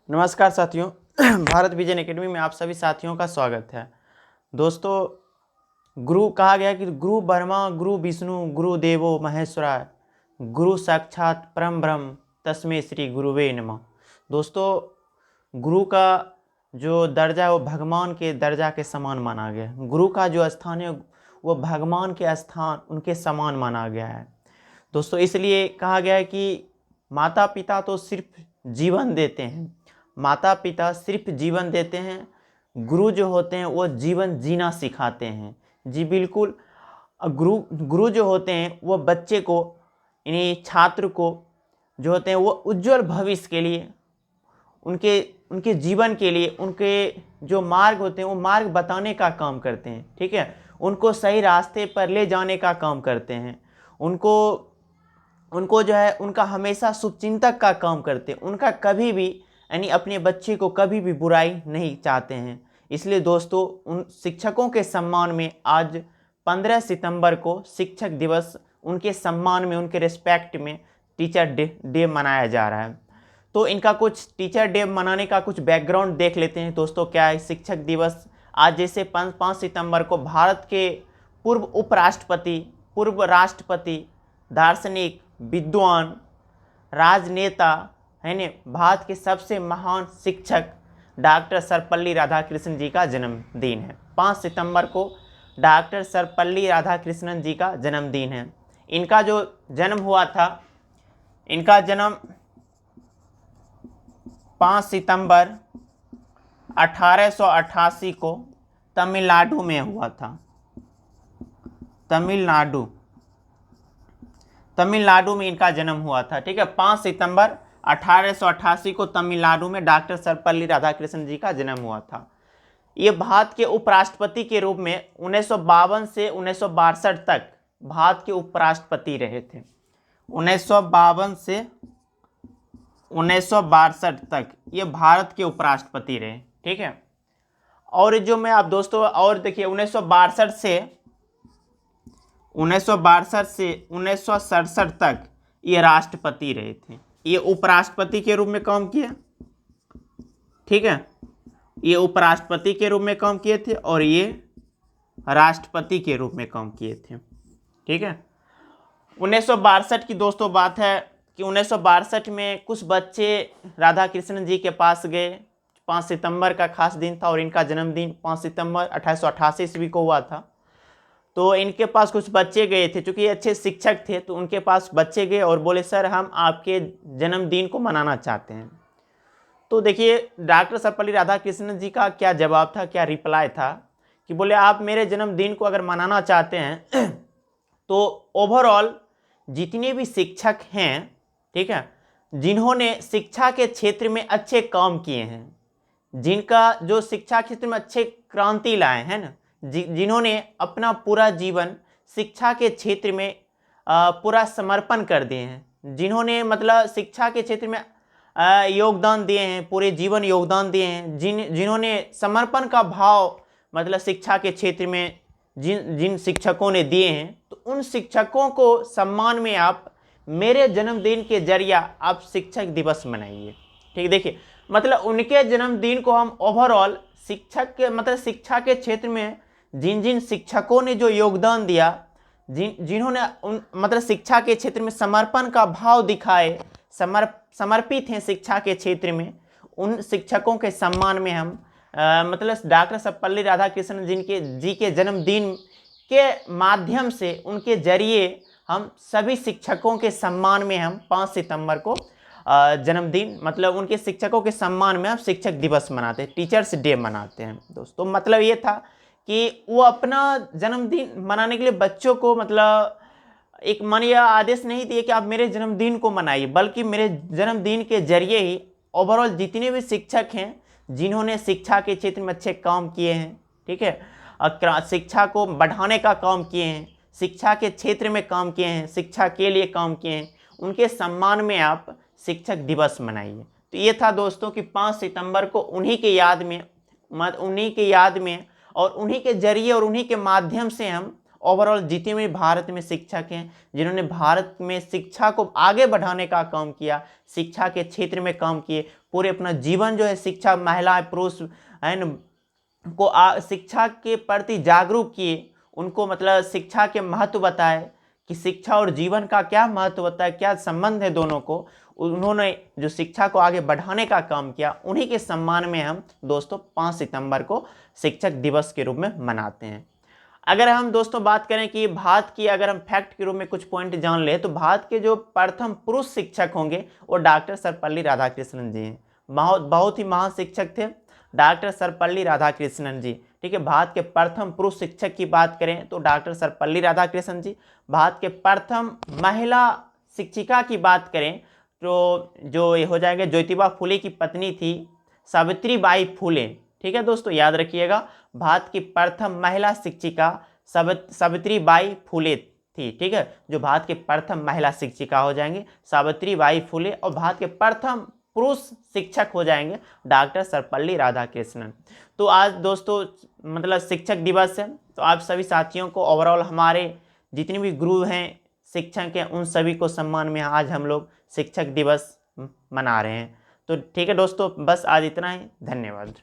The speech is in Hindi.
नमस्कार साथियों, भारत विजन एकेडमी में आप सभी साथियों का स्वागत है। दोस्तों, गुरु कहा गया कि गुरु ब्रह्मा गुरु विष्णु गुरु देवो महेश्वराय, गुरु साक्षात परम ब्रह्म तस्मै श्री गुरुवे नमः। दोस्तों, गुरु का जो दर्जा है वो भगवान के दर्जा के समान माना गया है। गुरु का जो स्थान है वो भगवान के स्थान उनके समान माना गया है। दोस्तों, इसलिए कहा गया है कि माता पिता तो सिर्फ जीवन देते हैं, माता पिता सिर्फ जीवन देते हैं, गुरु जो होते हैं वो जीवन जीना सिखाते हैं। जी बिल्कुल, गुरु जो होते हैं वो बच्चे को, यानी छात्र को जो होते हैं वो उज्जवल भविष्य के लिए, उनके जीवन के लिए, उनके जो मार्ग होते हैं वो मार्ग बताने का काम करते हैं। ठीक है, उनको सही रास्ते पर ले जाने का काम करते हैं, उनको जो है उनका हमेशा शुभचिंतक का काम करते हैं। उनका कभी भी, यानी अपने बच्चे को कभी भी बुराई नहीं चाहते हैं। इसलिए दोस्तों, उन शिक्षकों के सम्मान में आज 15 सितंबर को शिक्षक दिवस, उनके सम्मान में, उनके रिस्पेक्ट में टीचर डे मनाया जा रहा है। तो इनका कुछ टीचर डे मनाने का कुछ बैकग्राउंड देख लेते हैं। दोस्तों, क्या है शिक्षक दिवस? आज जैसे 5 सितंबर को भारत के पूर्व उपराष्ट्रपति, पूर्व राष्ट्रपति, दार्शनिक, विद्वान, राजनेता है ने, भारत के सबसे महान शिक्षक डॉक्टर सर्वपल्ली राधाकृष्णन जी का जन्मदिन है। 5 सितंबर को डॉक्टर सर्वपल्ली राधाकृष्णन जी का जन्मदिन है। इनका जो जन्म हुआ था, इनका जन्म 5 सितंबर 1888 को तमिलनाडु में हुआ था। तमिलनाडु में इनका जन्म हुआ था। ठीक है, 5 सितंबर 1888 को तमिलनाडु में डॉक्टर सर्वपल्ली राधाकृष्णन जी का जन्म हुआ था। ये भारत के उपराष्ट्रपति के रूप में 1952 से 1962 तक भारत के उपराष्ट्रपति रहे थे। 1952 से 1962 तक ये भारत के उपराष्ट्रपति रहे। ठीक है, और जो मैं आप दोस्तों और देखिए, 1962 से 1967 तक ये राष्ट्रपति रहे थे। ये उपराष्ट्रपति के रूप में काम किए। ठीक है, ये उपराष्ट्रपति के रूप में काम किए थे और ये राष्ट्रपति के रूप में काम किए थे। ठीक है, 1962 की दोस्तों बात है कि 1962 में कुछ बच्चे राधा कृष्णन जी के पास गए। 5 सितंबर का खास दिन था और इनका जन्मदिन 5 सितंबर 1888 ईस्वी को हुआ था। तो इनके पास कुछ बच्चे गए थे, क्योंकि ये अच्छे शिक्षक थे, तो उनके पास बच्चे गए और बोले सर हम आपके जन्मदिन को मनाना चाहते हैं। तो देखिए डॉक्टर सर्वपल्ली राधाकृष्णन जी का क्या जवाब था, क्या रिप्लाई था कि बोले आप मेरे जन्मदिन को अगर मनाना चाहते हैं तो ओवरऑल जितने भी शिक्षक हैं, ठीक है, जिन्होंने शिक्षा के क्षेत्र में अच्छे काम किए हैं, जिनका जो शिक्षा क्षेत्र में अच्छे क्रांति लाए हैं ना, जिन्होंने अपना पूरा जीवन शिक्षा के क्षेत्र में पूरा समर्पण कर दिए हैं, जिन्होंने मतलब शिक्षा के क्षेत्र में योगदान दिए हैं, पूरे जीवन योगदान दिए हैं, जिन्होंने समर्पण का भाव मतलब शिक्षा के क्षेत्र में जिन शिक्षकों ने दिए हैं, तो उन शिक्षकों को सम्मान में आप मेरे जन्मदिन के जरिया आप शिक्षक दिवस मनाइए। ठीक, देखिए मतलब उनके जन्मदिन को हम ओवरऑल शिक्षक के मतलब शिक्षा के क्षेत्र में जिन शिक्षकों ने जो योगदान दिया, जिन्होंने मतलब शिक्षा के क्षेत्र में समर्पण का भाव दिखाए, समर्पित हैं शिक्षा के क्षेत्र में, उन शिक्षकों के सम्मान में हम मतलब डॉक्टर सर्वपल्ली राधाकृष्णन जी के जन्मदिन के माध्यम से, उनके जरिए हम सभी शिक्षकों के सम्मान में हम 5 सितंबर को जन्मदिन मतलब उनके शिक्षकों के सम्मान में हम शिक्षक दिवस मनाते हैं, टीचर्स डे मनाते हैं। दोस्तों, मतलब ये था कि वो अपना जन्मदिन मनाने के लिए बच्चों को मतलब एक मन या आदेश नहीं दिए कि आप मेरे जन्मदिन को मनाइए, बल्कि मेरे जन्मदिन के जरिए ही ओवरऑल जितने भी शिक्षक हैं, जिन्होंने शिक्षा के क्षेत्र में अच्छे काम किए हैं, ठीक है, शिक्षा को बढ़ाने का काम किए हैं, शिक्षा के क्षेत्र में काम किए हैं, शिक्षा के लिए काम किए हैं, उनके सम्मान में आप शिक्षक दिवस मनाइए। तो ये था दोस्तों कि 5 सितंबर को उन्हीं के याद में और उन्हीं के जरिए और उन्हीं के माध्यम से हम ओवरऑल जितने भी भारत में शिक्षक हैं जिन्होंने भारत में शिक्षा को आगे बढ़ाने का काम किया, शिक्षा के क्षेत्र में काम किए, पूरे अपना जीवन जो है शिक्षा, महिला पुरुष है न को शिक्षा के प्रति जागरूक किए, उनको मतलब शिक्षा के महत्व बताए कि शिक्षा और जीवन का क्या महत्व होता है, क्या संबंध है दोनों को। उन्होंने जो शिक्षा को आगे बढ़ाने का काम किया, उन्हीं के सम्मान में हम दोस्तों 5 सितंबर को शिक्षक दिवस के रूप में मनाते हैं। अगर हम दोस्तों बात करें कि भारत की, अगर हम फैक्ट के रूप में कुछ पॉइंट जान ले, तो भारत के जो प्रथम पुरुष शिक्षक होंगे वो डॉक्टर सर्वपल्ली राधाकृष्णन जी हैं। बहुत ही महान शिक्षक थे डॉक्टर सर्वपल्ली राधाकृष्णन जी। ठीक है, भारत के प्रथम पुरुष शिक्षक की बात करें तो डॉक्टर सर्वपल्ली राधाकृष्णन जी। भारत के प्रथम महिला शिक्षिका की बात करें तो जो ये हो जाएंगे ज्योतिबा फुले की पत्नी थी सावित्रीबाई फुले। ठीक है दोस्तों, याद रखिएगा, भारत की प्रथम महिला शिक्षिका सावित्रीबाई फुले थी। ठीक है, जो भारत के प्रथम महिला शिक्षिका हो जाएंगे सावित्रीबाई फुले, और भारत के प्रथम पुरुष शिक्षक हो जाएंगे डॉक्टर सर्वपल्ली राधाकृष्णन। तो आज दोस्तों मतलब शिक्षक दिवस है, तो आप सभी साथियों को ओवरऑल हमारे जितने भी गुरु हैं शिक्षक हैं उन सभी को सम्मान में आज हम लोग शिक्षक दिवस मना रहे हैं। तो ठीक है दोस्तों, बस आज इतना ही, धन्यवाद।